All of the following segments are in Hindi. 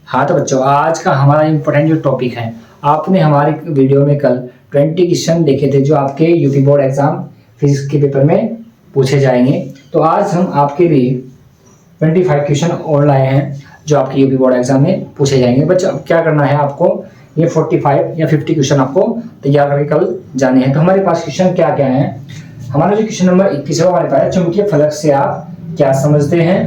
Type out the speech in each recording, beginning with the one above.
हाँ तो बच्चों, आज का हमारा इम्पोर्टेंट जो टॉपिक है, आपने हमारे वीडियो में कल 20 क्वेश्चन देखे थे जो आपके यूपी बोर्ड एग्जाम फिजिक्स के पेपर में पूछे जाएंगे। तो आज हम आपके लिए 25 क्वेश्चन और लाए हैं जो आपके यूपी बोर्ड एग्जाम में पूछे जाएंगे। बच्चों, अब क्या करना है आपको, ये 45 या 50 क्वेश्चन आपको तैयार करके कल जाने हैं। तो हमारे पास क्वेश्चन क्या क्या है। हमारा जो क्वेश्चन नंबर 21 है हमारे पास चुंबकीय फलक से आप क्या समझते हैं,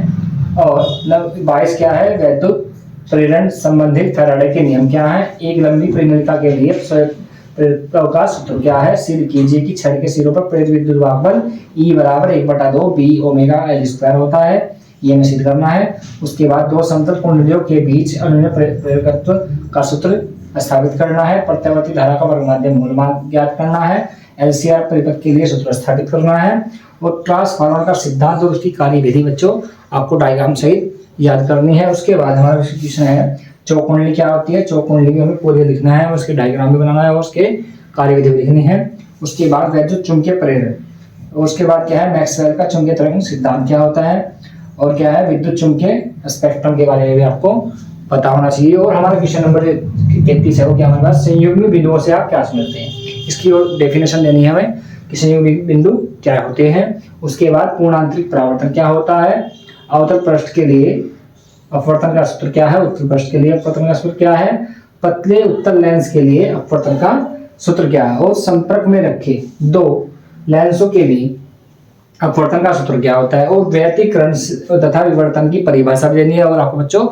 और 22 क्या है, वैद्युत प्रेरण संबंधित फैराडे के नियम क्या है, एक लंबी परिनलिका के लिए प्रेरकत्व का सूत्र क्या है, सिद्ध कीजिए कि छड़ के सिरों पर प्रेरित विद्युत वाहक E बराबर 1/2 B ओमेगा L स्क्वायर होता है। ये हमें सिद्ध करना है। उसके बाद दो समतल कुंडलियों के बीच अनुन्य प्रेरकत्व का सूत्र स्थापित करना है। प्रत्यावर्ती धारा का वर्ग माध्यम मूलमान ज्ञात करना है। LCR परिपथ के लिए सूत्र स्थापित करना है। और ट्रांसफार्मर का सिद्धांत और उसकी कार्यविधि बच्चों आपको डायग्राम सहित याद करनी है। उसके बाद हमारा क्वेश्चन है चौक कुंडली क्या होती है। चौक कुंडली में हमें पूरे लिखना है, उसके डायग्राम भी बनाना है और उसके कार्यविधि भी लिखनी है। उसके बाद वैद्युत चुंबकीय प्रेरण, और उसके बाद क्या है, मैक्सवेल का चुंबकीय तरंग सिद्धांत क्या होता है, और क्या है विद्युत चुंबकीय स्पेक्ट्रम के बारे में भी आपको पता होना चाहिए। और हमारा क्वेश्चन नंबर 33 है वो क्या हमारे पास, संयुग्मी बिंदुओं से आप क्या समझते हैं, इसकी और डेफिनेशन देनी है हमें कि संयुग्मी बिंदु क्या होते हैं। उसके बाद पूर्णांतरिक परावर्तन क्या होता है, अवतल पृष्ठ के लिए अपवर्तन का सूत्र क्या है, उत्तल पृष्ठ के लिए अपवर्तन का सूत्र क्या है, पतले उत्तल लेंस के लिए अपवर्तन का सूत्र क्या है, और संपर्क में रखे दो लेंसों के लिए अपवर्तन का सूत्र क्या होता है, और व्यतिकरण तथा विवर्तन की परिभाषा भी देनी है, और आपको बच्चों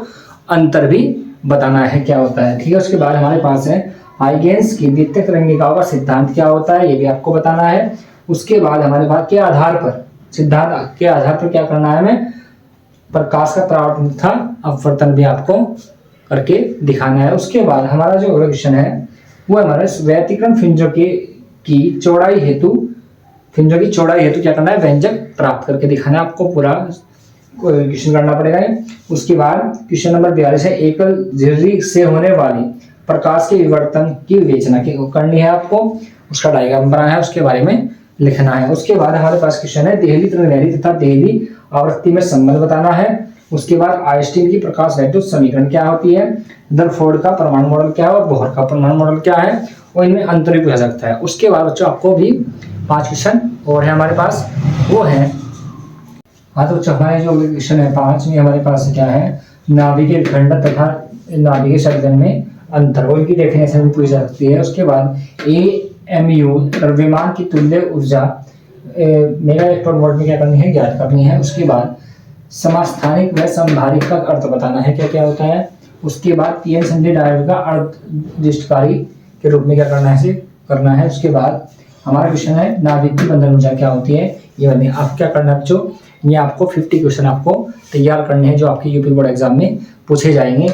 अंतर भी बताना है क्या होता है। ठीक है। उसके बाद हमारे पास है हाइगेंस की द्वितीयक तरंगिकाओं का सिद्धांत क्या होता है, ये भी आपको बताना है। उसके बाद हमारे पास के आधार पर, सिद्धांत के आधार पर क्या करना है, हमें प्रकाश का परावर्तन तथा अपवर्तन भी आपको करके दिखाना है। उसके बाद हमारा जो अगला क्वेश्चन है वो हमारे व्यतिकरण फ्रिंजों की चौड़ाई हेतु क्या करना है, व्यंजक प्राप्त करके दिखाना है। आपको पूरा क्वेश्चन करना पड़ेगा। उसके बाद क्वेश्चन नंबर 42 है एकल झिर्री से होने वाली प्रकाश के विवर्तन की विवेचना करनी है आपको, उसका डायग्राम बनाना है, उसके बारे में लिखना है। उसके बाद हमारे पास क्वेश्चन है देहली तरंगदैर्घ्य तथा देहली आवृत्ति में संबंध बताना है। उसके बाद आइंस्टीन की प्रकाश वैद्युत समीकरण क्या होती है, दरफोर्ड का परमाणु मॉडल क्या है, और बोहर का परमाणु मॉडल क्या है, और इनमें अंतर भी पूछा सकता है। उसके बाद बच्चों आपको भी 5 क्वेश्चन और है हमारे पास, वो है हाँ तो बच्चों हमारे जो क्वेश्चन है 5 में हमारे पास क्या है, नाभिकीय विखंडन तथा नाभिकीय सर्जन में अंतर, और इनकी डेफिनेशन भी पूछी जा सकती है। उसके बाद AMU द्रव्यमान की तुल्य ऊर्जा मेगा इलेक्ट्रॉन वोल्ट में क्या करनी है, ज्ञात करनी है। उसके बाद समस्थानिक व समधारिक का अर्थ बताना है क्या क्या होता है। उसके बाद PN संधि डायोड का अर्धदिष्टकारी के रूप में क्या करना है। उसके बाद हमारा क्वेश्चन है नाभिक की बंधन ऊर्जा क्या होती है, ये वाली आप क्या करना है बच्चों, ये आपको 50 क्वेश्चन आपको तैयार करने हैं जो आपके यूपी बोर्ड एग्जाम में पूछे जाएंगे।